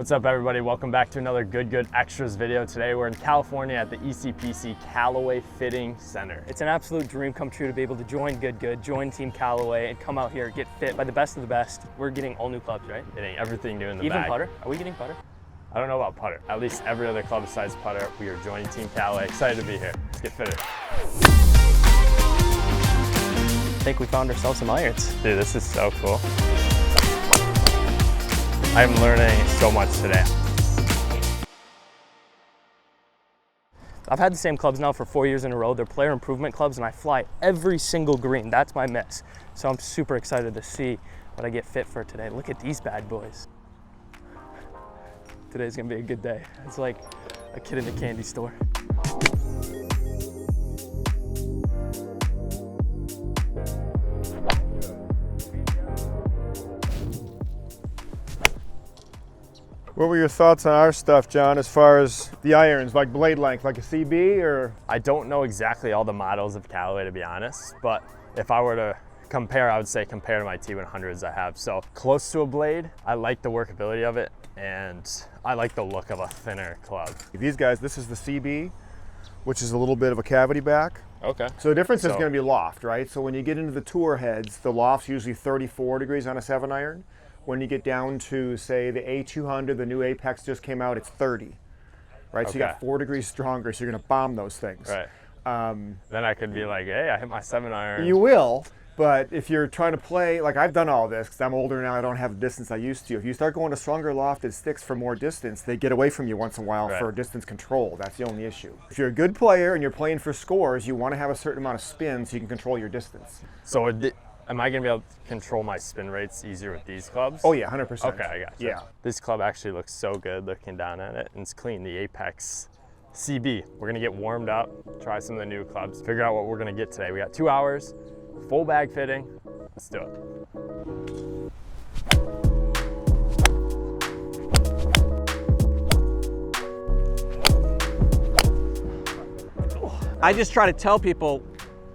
What's up, everybody? Welcome back to another Good Extras video. Today we're in California at the ECPC Callaway Fitting Center. It's an absolute dream come true to be able to join Good, join Team Callaway, and come out here, get fit by the best of the best. We're getting all new clubs, right? Getting everything new in the bag. Even putter? Are we getting putter? I don't know about putter. At least every other club besides putter. We are joining Team Callaway. Excited to be here. Let's get fitted. I think we found ourselves some irons. Dude, this is so cool. I'm learning so much today. I've had the same clubs now for 4 years in a row. They're player improvement clubs, and I fly every single green. That's my miss. So I'm super excited to see what I get fit for today. Look at these bad boys. Today's gonna be a good day. It's like a kid in a candy store. What were your thoughts on our stuff, John, as far as the irons, like blade length, like a CB or? I don't know exactly all the models of Callaway, to be honest, but if I were to compare, I would say compare to my T100s I have. So close to a blade, I like the workability of it, and I like the look of a thinner club. These guys, this is the CB, which is a little bit of a cavity back. Okay. So the difference is gonna be loft, right? So when you get into the tour heads, the loft's usually 34 degrees on a 7-iron. When you get down to, say, the A200, the new Apex just came out, it's 30, right? So you got 4 degrees stronger, so you're gonna bomb those things. Right. Then I could be like, hey, I hit my 7-iron. You will, but if you're trying to play, like I've done all this, because I'm older now, I don't have the distance I used to. If you start going to stronger lofted sticks for more distance, they get away from you once in a while for distance control. That's the only issue. If you're a good player and you're playing for scores, you want to have a certain amount of spin so you can control your distance. So am I going to be able to control my spin rates easier with these clubs? Oh yeah, 100%. Okay, I got you. Yeah. This club actually looks so good looking down at it, and it's clean, the Apex CB. We're going to get warmed up, try some of the new clubs, figure out what we're going to get today. We got 2 hours, full bag fitting. Let's do it. I just try to tell people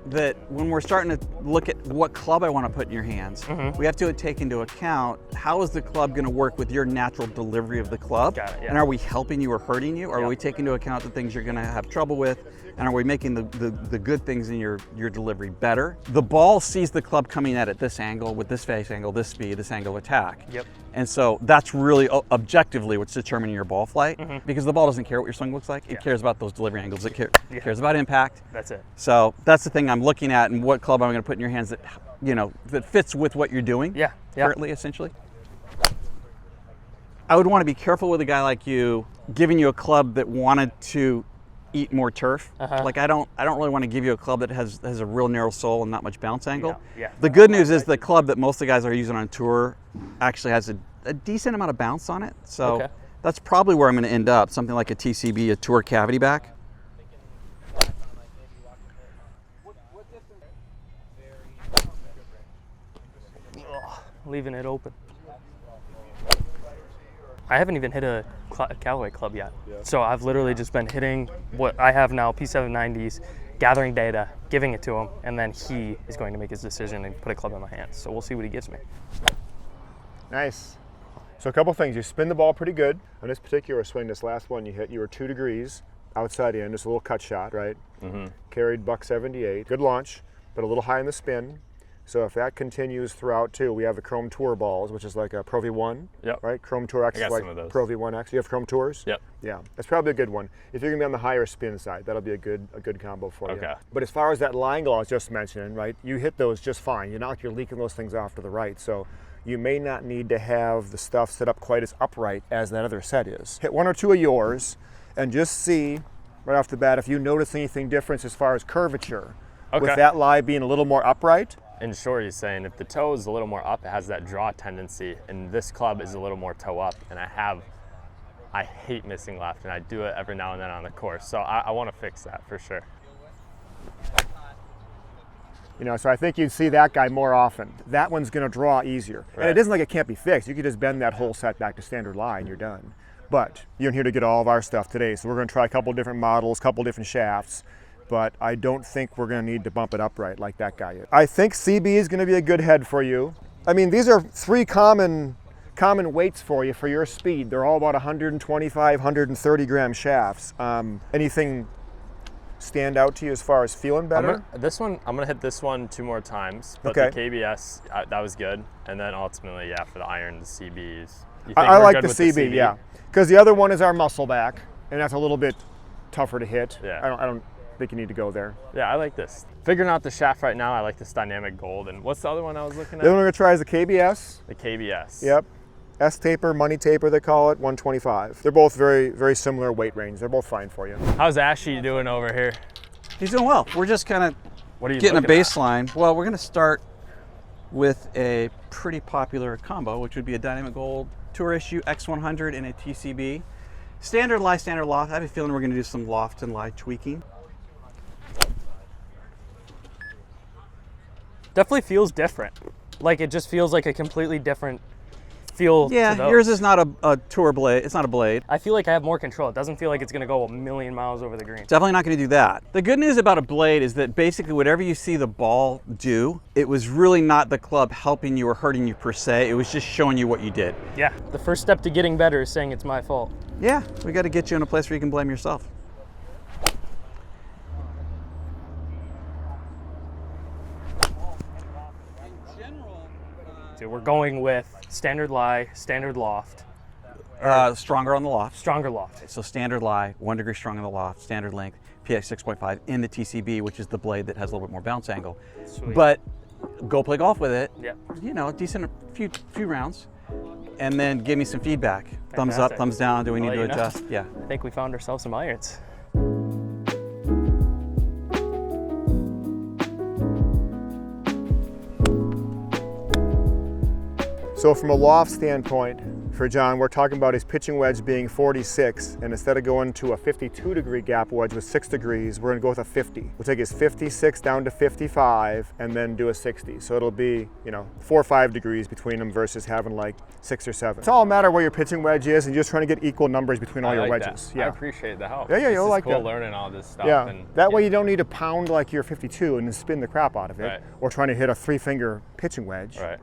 that when we're starting to look at what club I want to put in your hands, we have to take into account how is the club going to work with your natural delivery of the club, and are we helping you or hurting you? Are we taking into account the things you're going to have trouble with, and are we making the good things in your delivery better? The ball sees the club coming at it this angle, with this face angle, this speed, this angle of attack. Yep. And so that's really objectively what's determining your ball flight, because the ball doesn't care what your swing looks like. It cares about those delivery angles. It cares about impact. That's it. So that's the thing I'm looking at, and what club I'm going to put in your hands that, you know, that fits with what you're doing currently, essentially. I would want to be careful with a guy like you giving you a club that wanted to eat more turf. Like I don't really want to give you a club that has a real narrow sole and not much bounce angle. The good news is the club that most of the guys are using on tour actually has a decent amount of bounce on it. So that's probably where I'm going to end up, something like a TCB, a tour cavity back. Leaving it open. I haven't even hit a Callaway club yet. So I've literally just been hitting what I have now, P790s, gathering data, giving it to him, and then he is going to make his decision and put a club in my hands. So we'll see what he gives me. Nice. So a couple things, you spin the ball pretty good. On this particular swing, this last one you hit, you were 2 degrees outside in, just a little cut shot, right? Carried buck 78, good launch, but a little high in the spin. So if that continues throughout too, we have the Chrome Tour balls, which is like a Pro V1, right? Chrome Tour X is like Pro V1 X. You have Chrome Tours? Yep. Yeah, that's probably a good one. If you're gonna be on the higher spin side, that'll be a good combo for you. But as far as that line goal I was just mentioning, right? You hit those just fine. You're not like you're leaking those things off to the right. So you may not need to have the stuff set up quite as upright as that other set is. Hit 1 or 2 of yours and just see right off the bat if you notice anything different as far as curvature. With that lie being a little more upright. In short, he's saying if the toe is a little more up, it has that draw tendency, and this club is a little more toe up, and I hate missing left, and I do it every now and then on the course. So I want to fix that for sure. You know, so I think you'd see that guy more often. That one's going to draw easier. And it isn't like it can't be fixed. You could just bend that whole set back to standard lie and you're done. But you're here to get all of our stuff today. So we're going to try a couple different models, couple different shafts. But I don't think we're going to need to bump it upright like that guy is. I think CB is going to be a good head for you. I mean, these are 3 common common weights for you for your speed. They're all about 125, 130 gram shafts. Anything stand out to you as far as feeling better? I'm gonna hit this one 2 more times, but okay. The KBS, that was good. And then ultimately, yeah, for the iron, the CBs. I like the CB, yeah. Because the other one is our muscle back, and that's a little bit tougher to hit. Yeah. I don't think you need to go there. Yeah, I like this. Figuring out the shaft right now, I like this dynamic gold. And what's the other one I was looking at? The other one we're gonna try is the KBS. The KBS. Yep. S-taper, money taper, they call it, 125. They're both very, very similar weight range. They're both fine for you. How's Ashy doing over here? He's doing well. We're just kind of getting a baseline. Well, we're going to start with a pretty popular combo, which would be a Dynamic Gold Tour Issue X100 and a TCB. Standard lie, standard loft. I have a feeling we're going to do some loft and lie tweaking. Definitely feels different. Like it just feels like a completely different feel. Yeah, yours is not a tour blade. It's not a blade. I feel like I have more control. It doesn't feel like it's going to go a million miles over the green. Definitely not going to do that. The good news about a blade is that basically whatever you see the ball do, it was really not the club helping you or hurting you per se. It was just showing you what you did. Yeah. The first step to getting better is saying it's my fault. Yeah, we got to get you in a place where you can blame yourself. So we're going with standard lie, standard loft. Stronger on the loft. Stronger loft. So standard lie, 1 degree strong on the loft, standard length, PX 6.5 in the TCB, which is the blade that has a little bit more bounce angle. Sweet. But go play golf with it. Yep. You know, decent few rounds, and then give me some feedback. Fantastic. Thumbs up, thumbs down. Do we need to adjust? Yeah. I think we found ourselves some irons. So from a loft standpoint, for John, we're talking about his pitching wedge being 46, and instead of going to a 52-degree gap wedge with 6 degrees, we're gonna go with a 50. We'll take his 56 down to 55 and then do a 60. So it'll be, 4 or 5 degrees between them versus having like 6 or 7. It's all a matter where your pitching wedge is and you're just trying to get equal numbers between all your wedges. That. Yeah. I appreciate the help. Yeah, you'll like cool that. Learning all this stuff. Yeah, and, that way you don't need to pound like your 52 and then spin the crap out of it, or trying to hit a 3-finger pitching wedge. Right.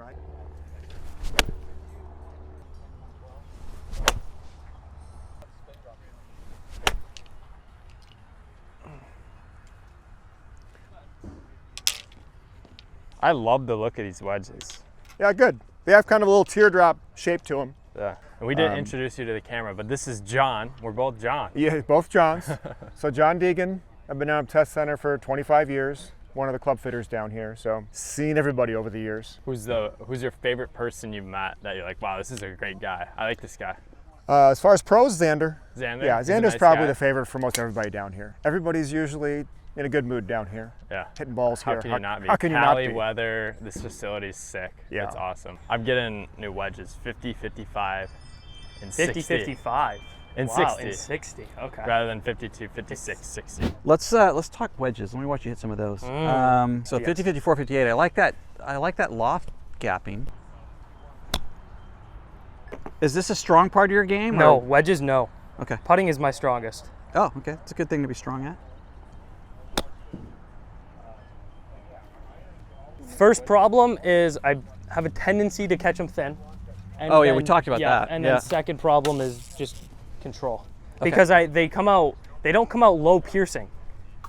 I love the look of these wedges. Yeah, good. They have kind of a little teardrop shape to them. Yeah, and we didn't introduce you to the camera, but this is John. We're both John. Yeah, both Johns. So John Deegan, I've been down at Test Center for 25 years. One of the club fitters down here, so seen everybody over the years. Who's your favorite person you've met that you're like, wow, this is a great guy. I like this guy. As far as pros, Xander. Xander? Yeah, He's a Xander's nice probably guy. the favorite for most everybody down here. Everybody's usually in a good mood down here. Yeah. Hitting balls How here. can you not be? How can you Cali not be? weather, this facility's sick. Yeah. It's awesome. I'm getting new wedges, 50, 55, and 50, 60. 55. And wow, 60. And 60, okay. Rather than 52, 56, 60. Let's talk wedges. Let me watch you hit some of those. So Yes. 50, 54, 58. I like that. I like that loft gapping. Is this a strong part of your game? No, or? wedges, no. Okay. Putting is my strongest. Oh, okay. It's a good thing to be strong at. First problem is I have a tendency to catch them thin. And Oh, yeah, we talked about that. And Yeah. then second problem is just control. Okay. Because they don't come out low piercing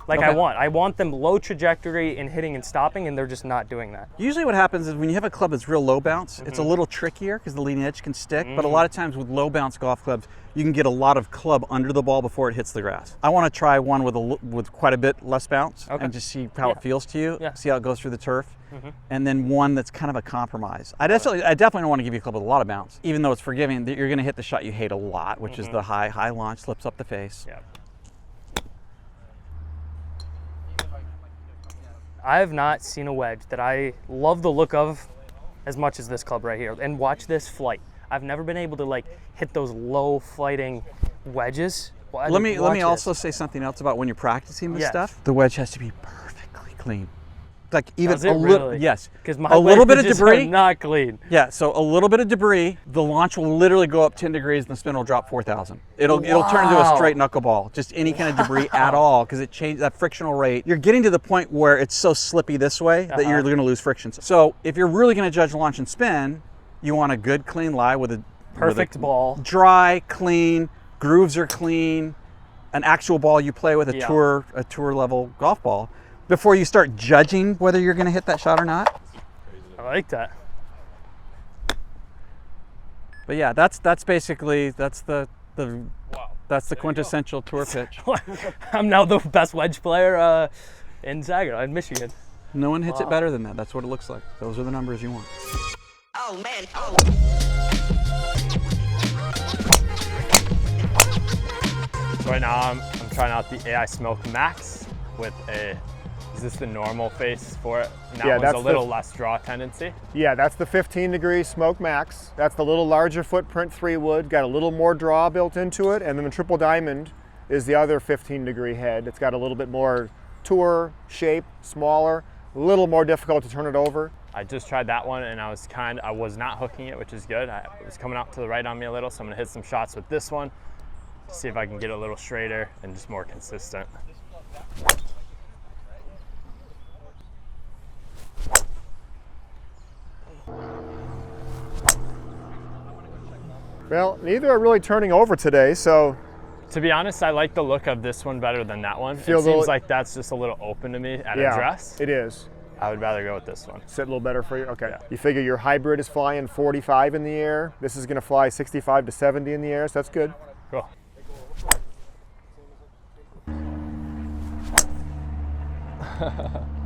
like Okay. I want them low trajectory in hitting and stopping, and they're just not doing that. Usually what happens is when you have a club that's real low bounce, it's a little trickier because the leading edge can stick, but a lot of times with low bounce golf clubs, you can get a lot of club under the ball before it hits the grass. I want to try one with quite a bit less bounce and just see how it feels to you, see how it goes through the turf, and then one that's kind of a compromise. I definitely don't want to give you a club with a lot of bounce, even though it's forgiving. You're going to hit the shot you hate a lot, which is the high launch, slips up the face. Yeah. I have not seen a wedge that I love the look of as much as this club right here. And watch this flight. I've never been able to like hit those low flighting wedges. Well, let me also say something else about when you're practicing this stuff. The wedge has to be perfectly clean. Like even Does it a little, really? yes. Because my a little bit of wedges debris, are not clean. Yeah, so a little bit of debris, the launch will literally go up 10 degrees and the spin will drop 4,000. It'll turn into a straight knuckleball, just any kind of debris at all, because it changes that frictional rate. You're getting to the point where it's so slippy this way that you're going to lose friction. So if you're really going to judge launch and spin, You want a good, clean lie with a perfect ball. Dry, clean, grooves are clean, an actual ball you play with, a tour level golf ball, before you start judging whether you're going to hit that shot or not. I like that. But yeah, that's basically the quintessential tour pitch. I'm now the best wedge player in Saginaw, in Michigan. No one hits it better than that. That's what it looks like. Those are the numbers you want. Oh man, oh. Right now I'm trying out the AI Smoke Max with is this the normal face for it? And that one's a little less draw tendency. Yeah, that's the 15-degree Smoke Max. That's the little larger footprint 3-wood, got a little more draw built into it, and then the Triple Diamond is the other 15-degree head. It's got a little bit more tour shape, smaller, a little more difficult to turn it over. I just tried that one and I was not hooking it, which is good. It was coming out to the right on me a little, so I'm gonna hit some shots with this one to see if I can get it a little straighter and just more consistent. Well, neither are really turning over today, so. To be honest, I like the look of this one better than that one. It seems like that's just a little open to me at address. It is. I would rather go with this one. Sit a little better for you? Okay. Yeah. You figure your hybrid is flying 45 in the air. This is gonna fly 65 to 70 in the air, so that's good. Cool.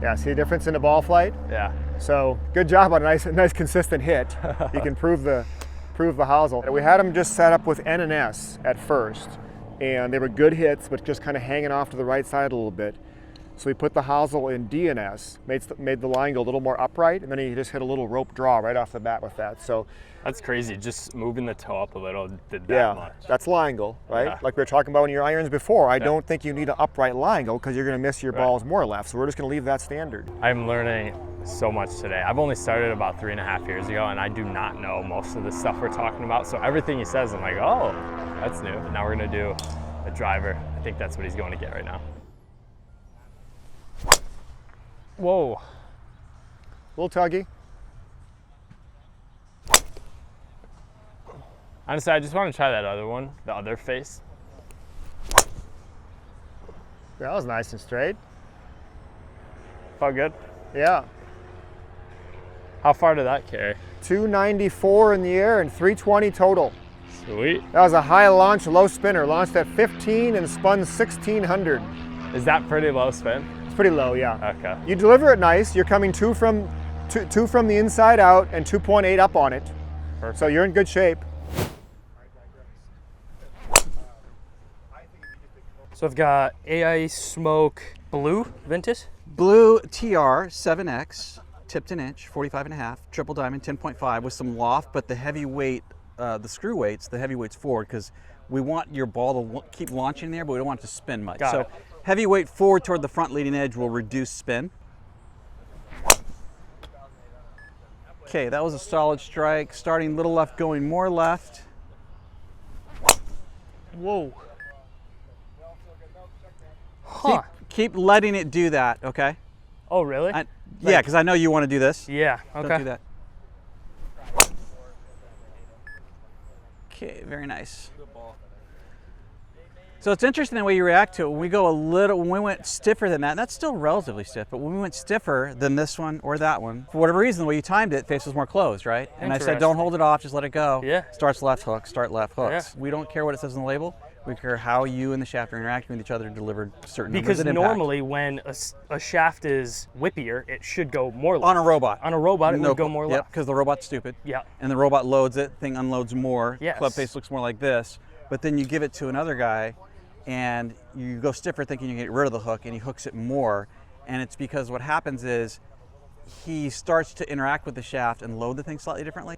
Yeah, see the difference in the ball flight? Yeah. So good job on a nice consistent hit. You can prove the hosel. We had them just set up with N and S at first, and they were good hits, but just kind of hanging off to the right side a little bit. So we put the hosel in D and S, made the line go a little more upright, and then he just hit a little rope draw right off the bat with that. So that's crazy. Just moving the toe up a little did that much. That's lie angle, right? Yeah. Like we were talking about in your irons before. I don't think you need an upright lie angle because you're going to miss your balls more left. So we're just going to leave that standard. I'm learning so much today. I've only started about 3.5 years ago, and I do not know most of the stuff we're talking about. So everything he says, I'm like, oh, that's new. And now we're going to do a driver. I think that's what he's going to get right now. Whoa. A little tuggy. Honestly, I just want to try that other one, the other face. That was nice and straight. Felt good? Yeah. How far did that carry? 294 in the air and 320 total. Sweet. That was a high launch, low spinner. Launched at 15 and spun 1600. Is that pretty low spin? It's pretty low, yeah. Okay. You deliver it nice. You're coming two from the inside out and 2.8 up on it. Perfect. So you're in good shape. So I've got AI Smoke Blue Ventus. Blue TR 7X, tipped an inch, 45.5, triple diamond 10.5 with some loft, but the heavy weight, the screw weights, the heavy weights forward, because we want your ball to keep launching there, but we don't want it to spin much. Got so it. heavy weight forward toward the front leading edge will reduce spin. Okay, that was a solid strike. Starting little left, going more left. Whoa. Huh. Keep letting it do that, okay? Oh, really? Yeah, because I know you want to do this. Yeah, okay. Don't do that. Okay, very nice. So it's interesting the way you react to it. When we went stiffer than that, and that's still relatively stiff, but when we went stiffer than this one or that one, for whatever reason, the way you timed it, face was more closed, right? And I said, don't hold it off, just let it go. Yeah. Starts left hook, start left hooks. Yeah. We don't care what it says on the label. We care how you and the shaft are interacting with each other to deliver certain numbers Because and impact. normally when a shaft is whippier, it should go more left. On a robot. On a robot, it would go more Yep, left. because the robot's stupid. Yeah. And the robot loads it, thing unloads more. Yes. Club face looks more like this. But then you give it to another guy and you go stiffer thinking you get rid of the hook and he hooks it more. And it's because what happens is he starts to interact with the shaft and load the thing slightly differently.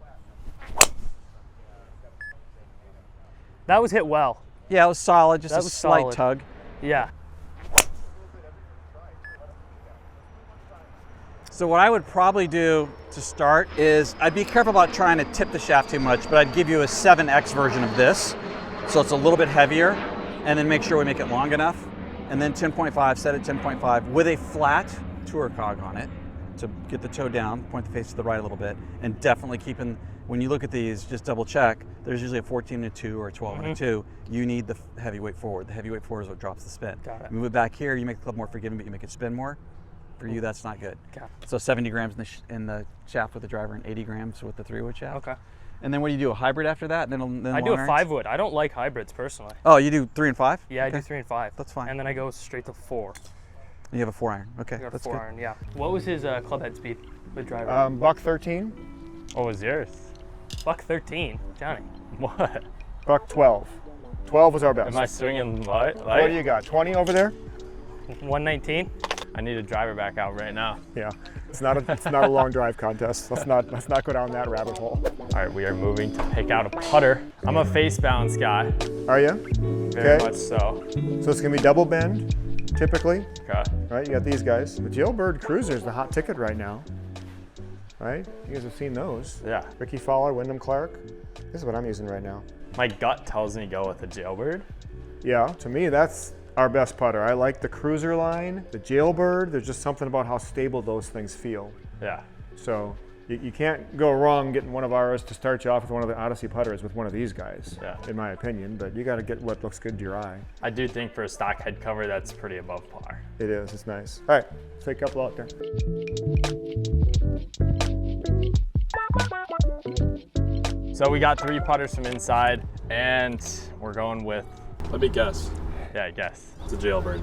That was hit well. Yeah, it was solid, just That a was slight solid. tug. Yeah. So what I would probably do to start is I'd be careful about trying to tip the shaft too much, but I'd give you a 7X version of this. So it's a little bit heavier, and then make sure we make it long enough. And then 10.5, set it 10.5 with a flat tour cog on it to get the toe down, point the face to the right a little bit, and definitely keeping when you look at these, just double check, there's usually a 14 and a 2 or a 12 and a 2. You need the heavyweight forward. The heavyweight forward is what drops the spin. Got it. Move it back here, you make the club more forgiving, but you make it spin more. For you, that's not good. Okay. So 70 grams in the shaft with the driver and 80 grams with the 3-wood shaft. Okay. And then what do you do, a hybrid after that? Then I do a long 5-wood. I don't like hybrids personally. Oh, you do 3 and 5? Yeah, Okay. I do 3 and 5. That's fine. And then I go straight to 4. You have a 4-iron. Okay, I got a that's 4 good. iron, yeah. What was his club head speed with driver? Buck 13, What was yours? Buck 13, Johnny. What? buck 12. 12 was our best. Am I swinging light? What do you got? 20 over there? 119. I need a driver back out right now. Yeah, it's not a long drive contest. Let's not go down that rabbit hole. All right, we are moving to pick out a putter. I'm a face balance guy, Are you? very much so. So it's gonna be double bend, typically. Okay. Right, you got these guys. The Jailbird Cruiser is the hot ticket right now. Right? You guys have seen those. Yeah. Ricky Fowler, Wyndham Clark. This is what I'm using right now. My gut tells me go with a Jailbird. Yeah, to me that's our best putter. I like the Cruiser line, the Jailbird. There's just something about how stable those things feel. Yeah. So you can't go wrong getting one of ours to start you off with one of the Odyssey putters with one of these guys, in my opinion. But you got to get what looks good to your eye. I do think for a stock head cover, that's pretty above par. It is. It's nice. All right, let's take a couple out there. So we got 3 putters from inside, and we're going with, Let me guess. yeah, I guess. It's a Jailbird.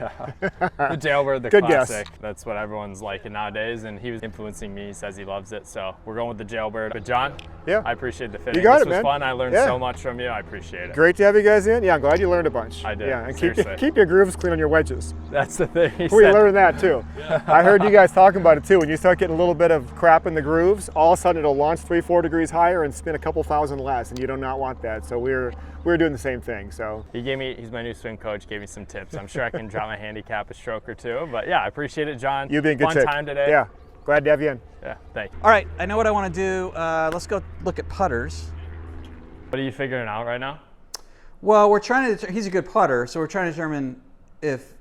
Yeah. The Jailbird, the Good guess. classic. That's what everyone's liking nowadays, and he was influencing me. He says he loves it, so we're going with the Jailbird. But John, Yeah. I appreciate the fitting. You got this it, was man. fun. I learned Yeah. so much from you. I appreciate it. Great to have you guys in. Yeah, I'm glad you learned a bunch. I did, Yeah, and seriously. keep your grooves clean on your wedges. That's the thing. He We said. learned that too. I heard you guys talking about it too. When you start getting a little bit of crap in the grooves, all of a sudden it'll launch 3-4 degrees higher and spin a couple thousand less, and you do not want that. So we're doing the same thing. So He's my new swing coach, gave me some tips. I'm sure I can drop my handicap a stroke or two. But yeah, I appreciate it, John. you've been good Fun shape. time today. Yeah, glad to have you in. Yeah, thank you. All right, I know what I want to do. Let's go look at putters. What are you figuring out right now? Well, we're trying to, he's a good putter, so we're trying to determine if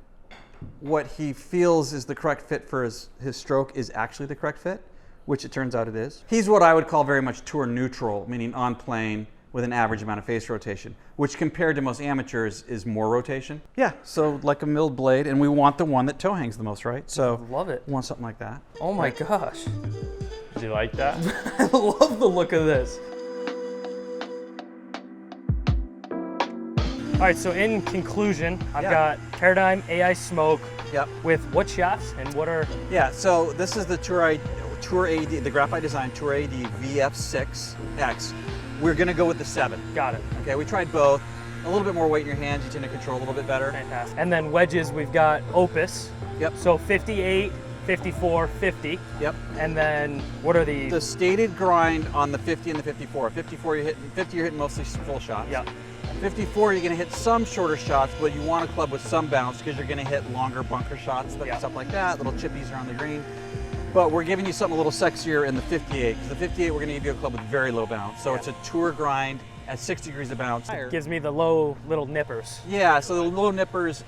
what he feels is the correct fit for his stroke is actually the correct fit, which it turns out it is. He's what I would call very much tour neutral, meaning on plane with an average amount of face rotation, which compared to most amateurs is more rotation. Yeah, so like a milled blade, and we want the one that toe hangs the most, right? So Love it. we want something like that. Oh my gosh. Do you like that? I love the look of this. All right, so in conclusion, I've got Paradigm AI Smoke Yep. with what shafts and what are... Yeah, so this is the Tour AD, the Graphite Design Tour AD VF6X. We're gonna go with the 7. Got it. Okay, we tried both. A little bit more weight in your hands, you tend to control a little bit better. Fantastic. And then wedges, we've got Opus. Yep. So 58, 54, 50. Yep. And then what are the... The stated grind on the 50 and the 54. 54 you're hitting, 50 you're hitting mostly full shots. Yep. 54 you're gonna hit some shorter shots, but you want a club with some bounce because you're gonna hit longer bunker shots, stuff like that, little chippies around the green. But we're giving you something a little sexier in the 58, because the 58 we're gonna give you a club with very low bounce. So it's a tour grind at 6 degrees of bounce. Gives me the low little nippers. Yeah, so the low nippers,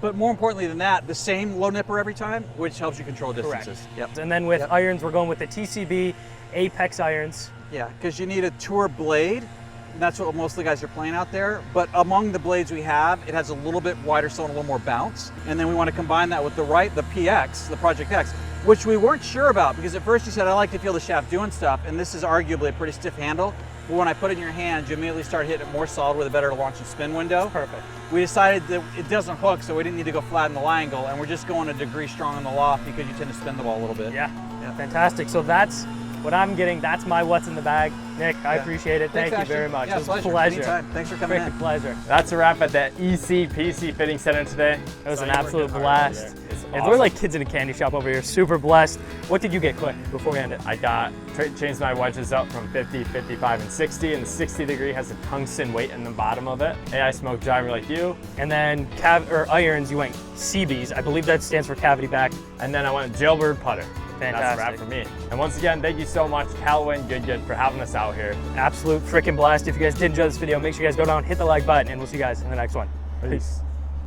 but more importantly than that, the same low nipper every time, which helps you control distances. Correct. Yep. And then with irons, we're going with the TCB Apex irons. Yeah, because you need a tour blade. And that's what most of the guys are playing out there. But among the blades we have, it has a little bit wider stone, a little more bounce. And then we want to combine that with the PX, the Project X, which we weren't sure about because at first you said, I like to feel the shaft doing stuff. And this is arguably a pretty stiff handle. But when I put it in your hand, you immediately start hitting it more solid with a better launch and spin window. Perfect. We decided that it doesn't hook, so we didn't need to go flat in the lie angle. And we're just going a degree strong in the loft because you tend to spin the ball a little bit. Yeah. Fantastic. So that's what I'm getting. That's my what's in the bag. Nick, I appreciate it. Thanks, Thank you very Ashton. much. Yeah, It was a pleasure. pleasure. Anytime. Thanks for coming in. Freaking pleasure. That's a wrap at the ECPC Fitting Center today. It was an Sonny absolute working hard blast. over there. It's And awesome. we're like kids in a candy shop over here. Super blessed. What did you get quick before we end it? I got changed my wedges up from 50, 55, and 60, and the 60 degree has a tungsten weight in the bottom of it. AI Smoke driver like you, And then irons, you went CBs. I believe that stands for cavity back. and then I went Jailbird putter. That's a wrap Fantastic. for me. And once again, thank you so much, Callaway and Good for having us out here. Absolute freaking blast. If you guys did enjoy this video, make sure you guys go down, hit the like button, and we'll see you guys in the next one. Peace.